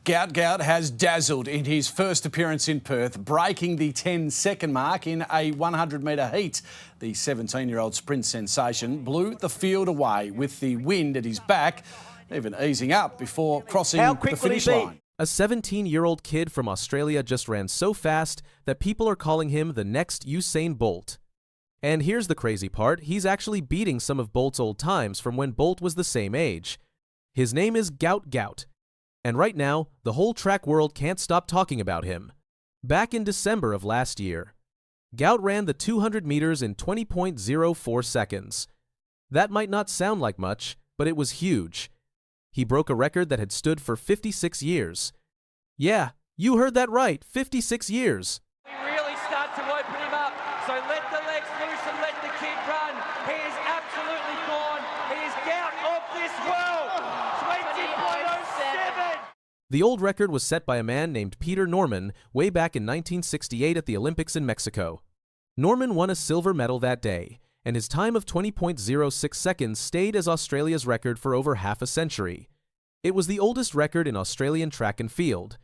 Gout Gout has dazzled in his first appearance in Perth, breaking the 10-second mark in a 100-metre heat. The 17-year-old sprint sensation blew the field away with the wind at his back, even easing up before crossing the finish line. A 17-year-old kid from Australia just ran so fast that people are calling him the next Usain Bolt. And here's the crazy part, he's actually beating some of Bolt's old times from when Bolt was the same age. His name is Gout Gout. And right now, the whole track world can't stop talking about him. Back in December of last year, Gout ran the 200 meters in 20.04 seconds. That might not sound like much, but it was huge. He broke a record that had stood for 56 years. Yeah, you heard that right, 56 years. We really start to open him up, so let the legs loose and let the kid run. He is absolutely gone. He is Gout of this world. 20.07. The old record was set by a man named Peter Norman way back in 1968 at the Olympics in Mexico. Norman won a silver medal that day, and his time of 20.06 seconds stayed as Australia's record for over half a century. It was the oldest record in Australian track and field.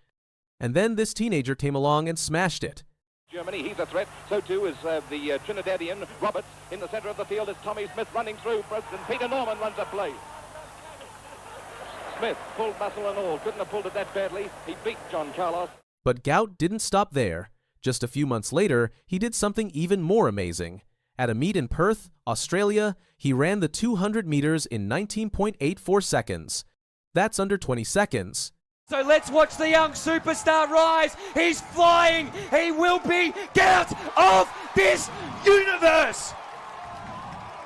And then this teenager came along and smashed it. Germany, he's a threat. So too is the Trinidadian Roberts. In the center of the field is Tommy Smith running through. And Peter Norman runs a play. Smith, pulled muscle and all, couldn't have pulled it that badly. He beat John Carlos. But Gout didn't stop there. Just a few months later, he did something even more amazing. At a meet in Perth, Australia, he ran the 200 meters in 19.84 seconds. That's under 20 seconds. So let's watch the young superstar rise. He's flying. He will be Gout of this universe.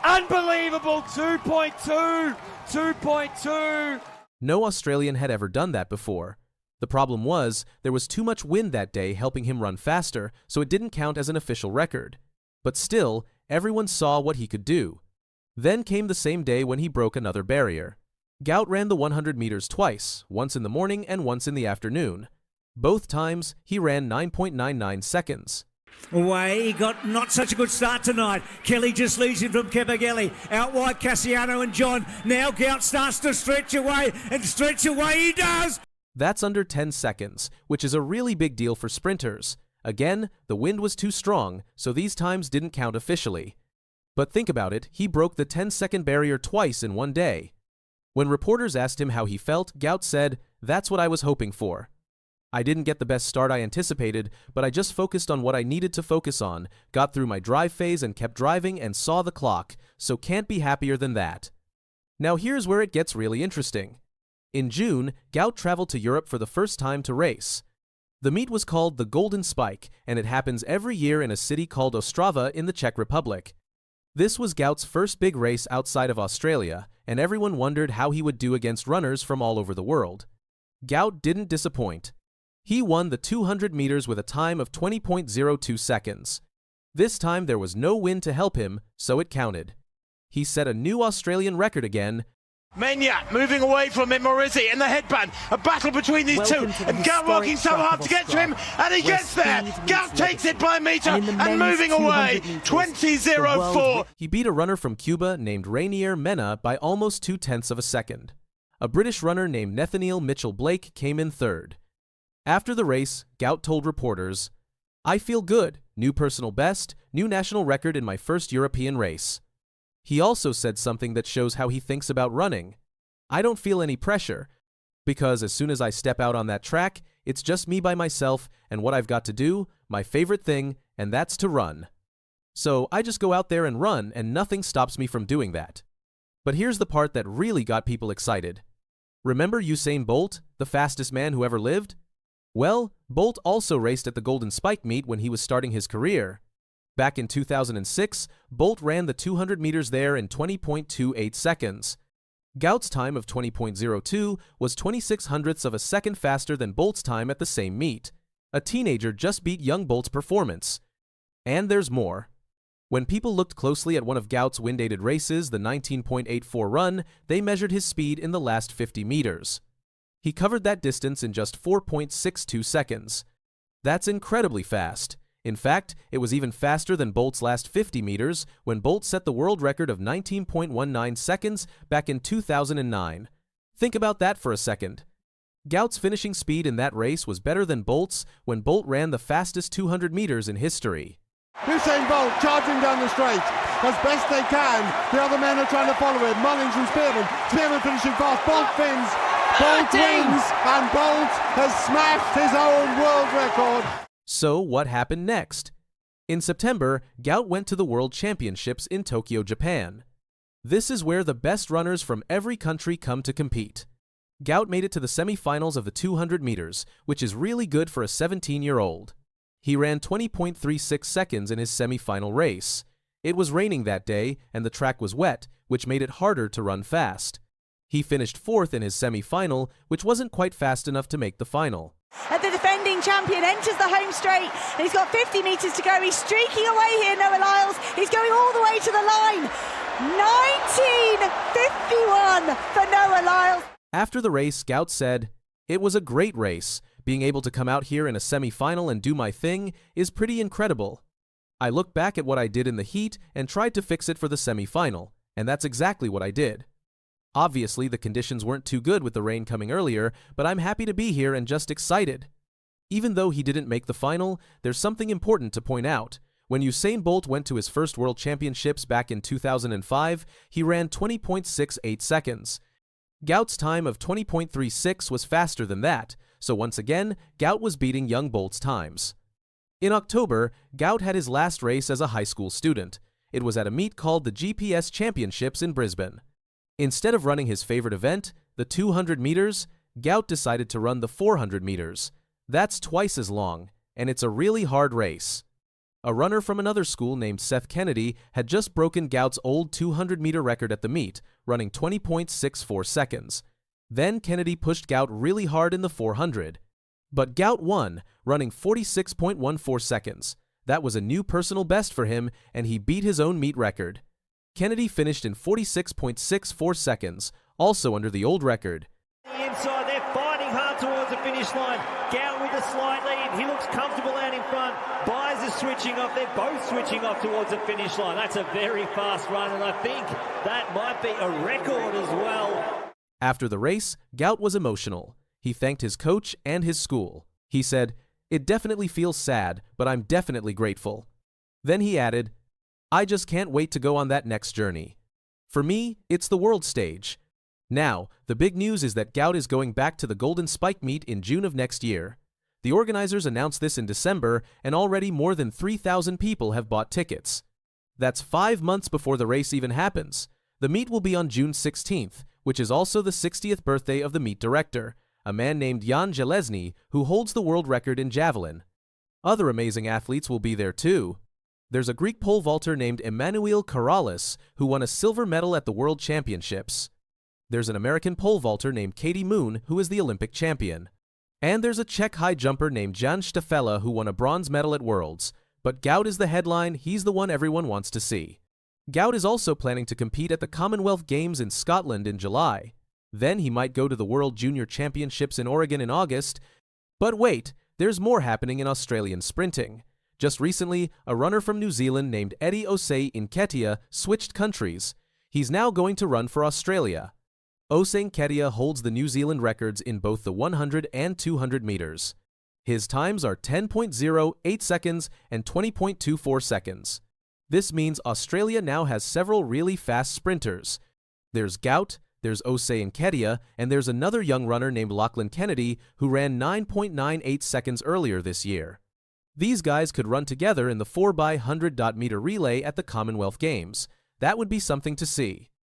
Unbelievable. 2.2. 2.2. No Australian had ever done that before. The problem was, there was too much wind that day helping him run faster, so it didn't count as an official record. But still, everyone saw what he could do. Then came the same day when he broke another barrier. Gout ran the 100 meters twice, once in the morning and once in the afternoon. Both times, he ran 9.99 seconds. Away, he got not such a good start tonight. Kelly just leads him from Kepagelli. Out wide, Cassiano and John. Now Gout starts to stretch away, and stretch away he does! That's under 10 seconds, which is a really big deal for sprinters. Again, the wind was too strong, so these times didn't count officially. But think about it, he broke the 10-second barrier twice in one day. When reporters asked him how he felt, Gout said, "That's what I was hoping for. I didn't get the best start I anticipated, but I just focused on what I needed to focus on, got through my drive phase and kept driving and saw the clock, so can't be happier than that." Now here's where it gets really interesting. In June, Gout traveled to Europe for the first time to race. The meet was called the Golden Spike, and it happens every year in a city called Ostrava in the Czech Republic. This was Gout's first big race outside of Australia, and everyone wondered how he would do against runners from all over the world. Gout didn't disappoint. He won the 200 meters with a time of 20.02 seconds. This time there was no wind to help him, so it counted. He set a new Australian record again. Mania moving away from him, Morizzi in the headband. A battle between these two, and Gout working so hard to get to him, and he gets there. Gout takes it by a metre and moving away. 20.04. He beat a runner from Cuba named Rainier Mena by almost 0.2 of a second. A British runner named Nathaniel Mitchell Blake came in third. After the race, Gout told reporters, "I feel good. New personal best, new national record in my first European race." He also said something that shows how he thinks about running. "I don't feel any pressure, because as soon as I step out on that track, it's just me by myself and what I've got to do, my favorite thing, and that's to run. So I just go out there and run, and nothing stops me from doing that." But here's the part that really got people excited. Remember Usain Bolt, the fastest man who ever lived? Well, Bolt also raced at the Golden Spike meet when he was starting his career. Back in 2006, Bolt ran the 200 meters there in 20.28 seconds. Gout's time of 20.02 was 26 hundredths of a second faster than Bolt's time at the same meet. A teenager just beat young Bolt's performance. And there's more. When people looked closely at one of Gout's wind-aided races, the 19.84 run, they measured his speed in the last 50 meters. He covered that distance in just 4.62 seconds. That's incredibly fast. In fact, it was even faster than Bolt's last 50 meters when Bolt set the world record of 19.19 seconds back in 2009. Think about that for a second. Gout's finishing speed in that race was better than Bolt's when Bolt ran the fastest 200 meters in history. Usain Bolt charging down the straight as best they can. The other men are trying to follow him. Mullings and Spearman. Spearman finishing fast. Bolt wins. Bolt wins. And Bolt has smashed his own world record. So what happened next? In September, Gout went to the World Championships in Tokyo, Japan. This is where the best runners from every country come to compete. Gout made it to the semifinals of the 200 meters, which is really good for a 17-year-old. He ran 20.36 seconds in his semifinal race. It was raining that day, and the track was wet, which made it harder to run fast. He finished 4th in his semifinal, which wasn't quite fast enough to make the final. And the defending champion enters the home straight, and he's got 50 metres to go. He's streaking away here, Noah Lyles. He's going all the way to the line. 19:51 for Noah Lyles. After the race, Gout said, "It was a great race. Being able to come out here in a semi-final and do my thing is pretty incredible. I look back at what I did in the heat and tried to fix it for the semi-final, and that's exactly what I did. Obviously, the conditions weren't too good with the rain coming earlier, but I'm happy to be here and just excited." Even though he didn't make the final, there's something important to point out. When Usain Bolt went to his first World Championships back in 2005, he ran 20.68 seconds. Gout's time of 20.36 was faster than that, so once again, Gout was beating young Bolt's times. In October, Gout had his last race as a high school student. It was at a meet called the GPS Championships in Brisbane. Instead of running his favorite event, the 200 meters, Gout decided to run the 400 meters. That's twice as long, and it's a really hard race. A runner from another school named Seth Kennedy had just broken Gout's old 200-meter record at the meet, running 20.64 seconds. Then Kennedy pushed Gout really hard in the 400. But Gout won, running 46.14 seconds. That was a new personal best for him, and he beat his own meet record. Kennedy finished in 46.64 seconds, also under the old record. The inside, they're fighting hard towards the finish line. Gout with a slight lead. He looks comfortable out in front. Byers is switching off. They're both switching off towards the finish line. That's a very fast run, and I think that might be a record as well. After the race, Gout was emotional. He thanked his coach and his school. He said, "It definitely feels sad, but I'm definitely grateful." Then he added, "I just can't wait to go on that next journey. For me, it's the world stage." Now, the big news is that Gout is going back to the Golden Spike meet in June of next year. The organizers announced this in December, and already more than 3,000 people have bought tickets. That's 5 months before the race even happens. The meet will be on June 16th, which is also the 60th birthday of the meet director, a man named Jan Železný, who holds the world record in javelin. Other amazing athletes will be there too. There's a Greek pole vaulter named Emanuel Karalis, who won a silver medal at the World Championships. There's an American pole vaulter named Katie Moon, who is the Olympic champion. And there's a Czech high jumper named Jan Štefela, who won a bronze medal at Worlds. But Gout is the headline. He's the one everyone wants to see. Gout is also planning to compete at the Commonwealth Games in Scotland in July. Then he might go to the World Junior Championships in Oregon in August. But wait, there's more happening in Australian sprinting. Just recently, a runner from New Zealand named Usain Bolt switched countries. He's now going to run for Australia. Usain Bolt holds the New Zealand records in both the 100 and 200 meters. His times are 10.08 seconds and 20.24 seconds. This means Australia now has several really fast sprinters. There's Gout, there's Usain Bolt, and there's another young runner named Lachlan Kennedy who ran 9.98 seconds earlier this year. These guys could run together in the 4x100 meter relay at the Commonwealth Games. That would be something to see.